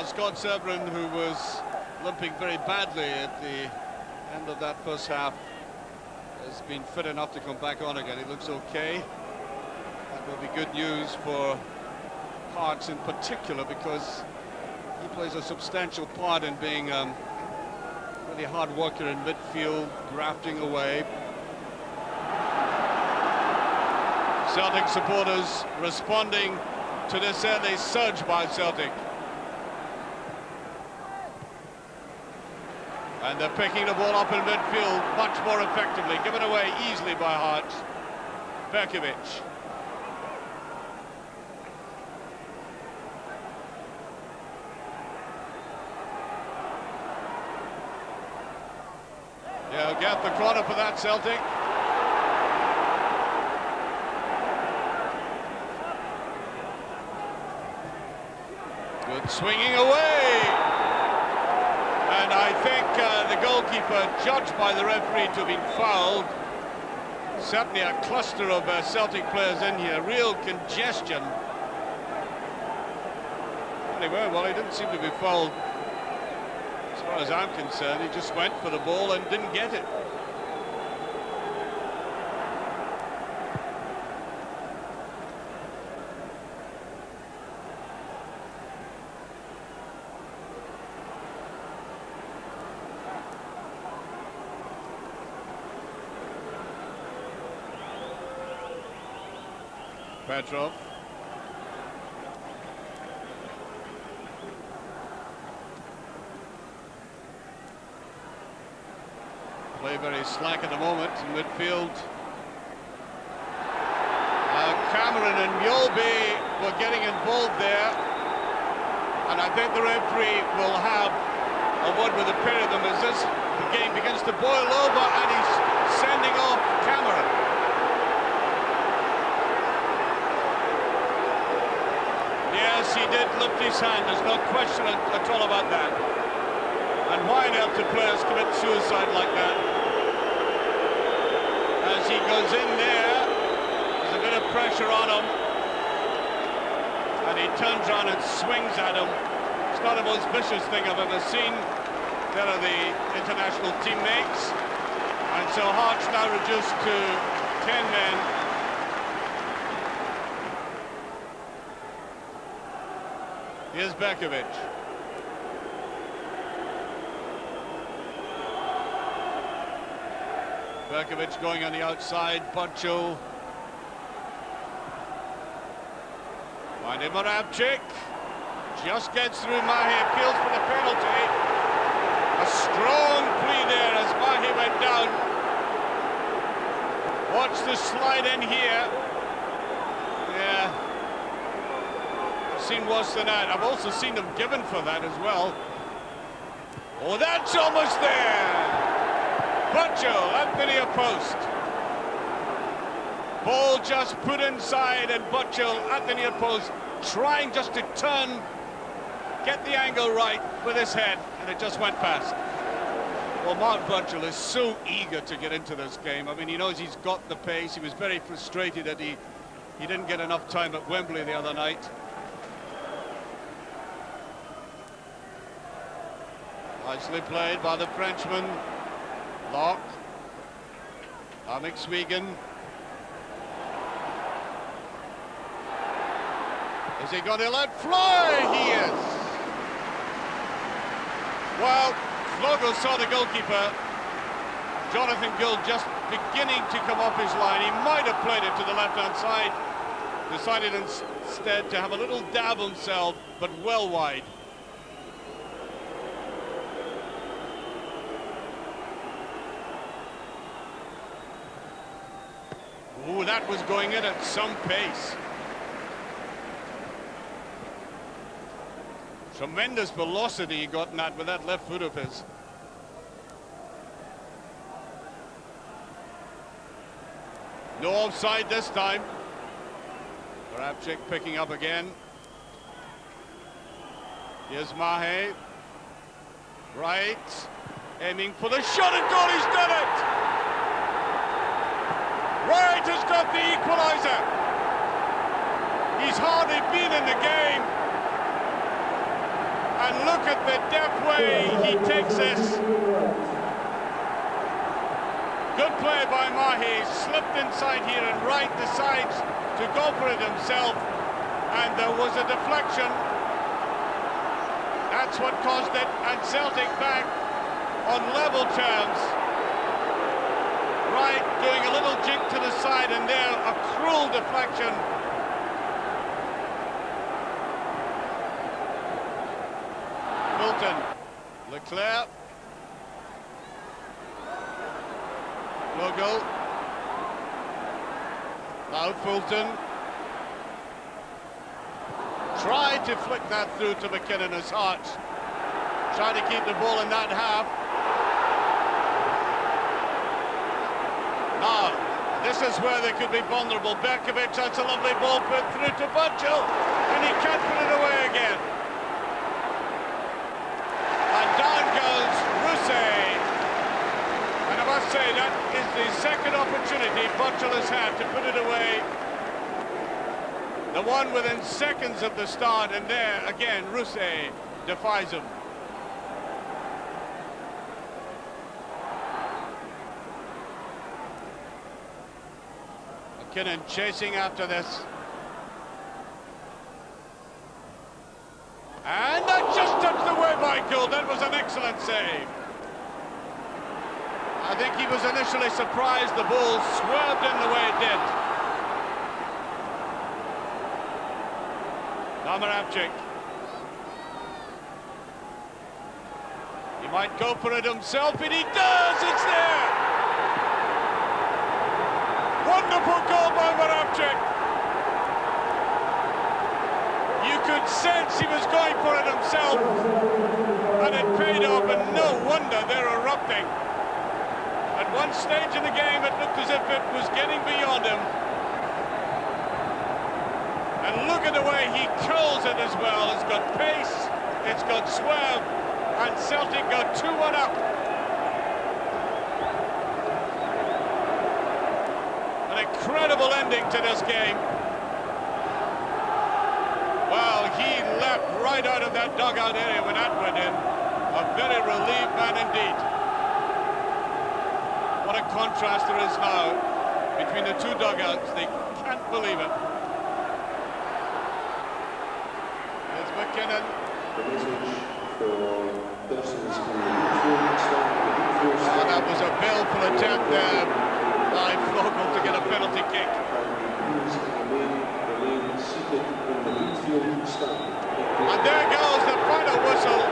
Scott Severin, who was limping very badly at the end of that first half, has been fit enough to come back on again. He looks okay. That will be good news for Hearts in particular, because he plays a substantial part in being really hard worker in midfield, grafting away. Celtic supporters responding to this early surge by Celtic. And they're picking the ball up in midfield much more effectively, given away easily by Hearts. Berkovic. Yeah, get the corner for that, Celtic. Good swinging away. And I think the goalkeeper, judged by the referee to have been fouled. Certainly a cluster of Celtic players in here, real congestion. Anyway, well, he didn't seem to be fouled. As far as I'm concerned, he just went for the ball and didn't get it. Petrov. Play very slack at the moment in midfield. Cameron and Mjolby were getting involved there, and I think the referee will have a word with the pair of them as the game begins to boil over, and he's sending off Cameron. Yes, he did lift his hand, there's no question at all about that. And why on earth do players commit suicide like that? As he goes in there, there's a bit of pressure on him, and he turns around and swings at him. It's not the most vicious thing I've ever seen. There are the international teammates, and so Hearts now reduced to 10 men. Here's Berkovic. Berkovic going on the outside. Butchell. Finding Moravchik. Just gets through Mahe. Appeals for the penalty. A strong plea there as Mahe went down. Watch the slide in here. Yeah. Seen worse than that. I've also seen them given for that as well. Oh, that's almost there. Butchell at the near post. Ball just put inside, and Butchell at the near post, trying just to turn, get the angle right with his head, and it just went past. Well, Mark Butchell is so eager to get into this game. I mean, he knows he's got the pace. He was very frustrated that he didn't get enough time at Wembley the other night. Nicely played by the Frenchman. Locke. Swigan. Is he going to let fly? He is. Well, Flogo saw the goalkeeper, Jonathan Gould, just beginning to come off his line. He might have played it to the left-hand side. Decided instead to have a little dab himself, but well wide. Oh, that was going in at some pace. Tremendous velocity he got in that with that left foot of his. No offside this time. Moravchik picking up again. Here's Mahe. Right. Aiming for the shot and goal. He's done it! Wright has got the equaliser. He's hardly been in the game, And look at the deft way he takes this. Good play by Mahi, slipped inside here and Wright decides to go for it himself. And there was a deflection. That's what caused it, and Celtic back on level terms. Wright doing a little jig to the side, and there a cruel deflection. Fulton, Leclerc, Logo, now Fulton. Tried to flick that through to McKinnon as Hearts. Trying to keep the ball in that half. Now, this is where they could be vulnerable. Berkovic, that's a lovely ball put through to Butchell, and he can't put it away again. And down goes Rousset. And I must say, that is the second opportunity Butchell has had to put it away. The one within seconds of the start, and there again Rousset defies him. McKinnon chasing after this. And that just touched away Michael. That was an excellent save. I think he was initially surprised the ball swerved in the way it did. Maravchik. He might go for it himself, and he does! It's there! Wonderful goal by Maravchik. You could sense he was going for it himself, and it paid off, and no wonder they're erupting. At one stage in the game, it looked as if it was getting beyond him. And look at the way he curls it as well. It's got pace, it's got swerve, and Celtic got 2-1 up. An incredible ending to this game. Well, he leapt right out of that dugout area when that went in. A very relieved man indeed. What a contrast there is now between the two dugouts. They can't believe it. McKinnon. Oh, that was a baleful attempt there by Vogel to get a penalty kick. And there goes the final whistle.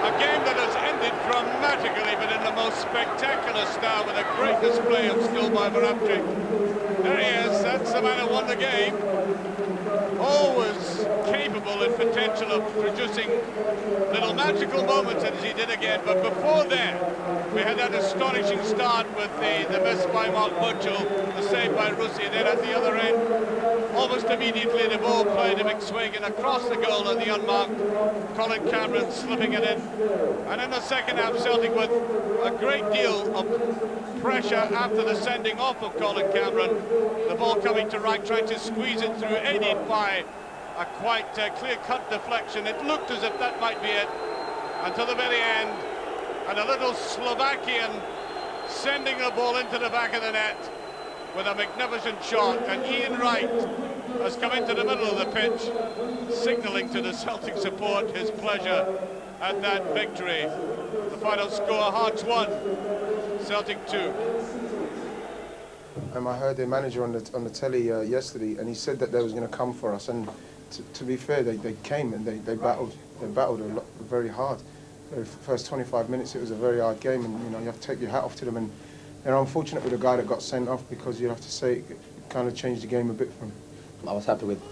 A game that has ended dramatically, but in the most spectacular style, with a great display of skill by Maravchik. There he is, that's the man who won the game. Always capable and potential of producing little magical moments, as he did again. But before then, we had that astonishing start with the miss by Mark Butchell, the save by Rousset. Then at the other end, almost immediately the ball played to McSwagan across the goal and the unmarked Colin Cameron slipping it in. And in the second half, Celtic with a great deal of pressure after the sending off of Colin Cameron. The ball coming to Wright, trying to squeeze it through, aided by a quite clear-cut deflection. It looked as if that might be it until the very end. And a little Slovakian sending the ball into the back of the net with a magnificent shot. And Ian Wright has come into the middle of the pitch, signalling to the Celtic support his pleasure at that victory. The final score, Hearts 1, Celtic 2. I heard their manager on the telly yesterday, and he said that they was going to come for us. And to be fair, they came and they battled a lot, very hard. The first 25 minutes, it was a very hard game, and you have to take your hat off to them. And they're unfortunate with the guy that got sent off, because you have to say it kind of changed the game a bit for him. I was happy with the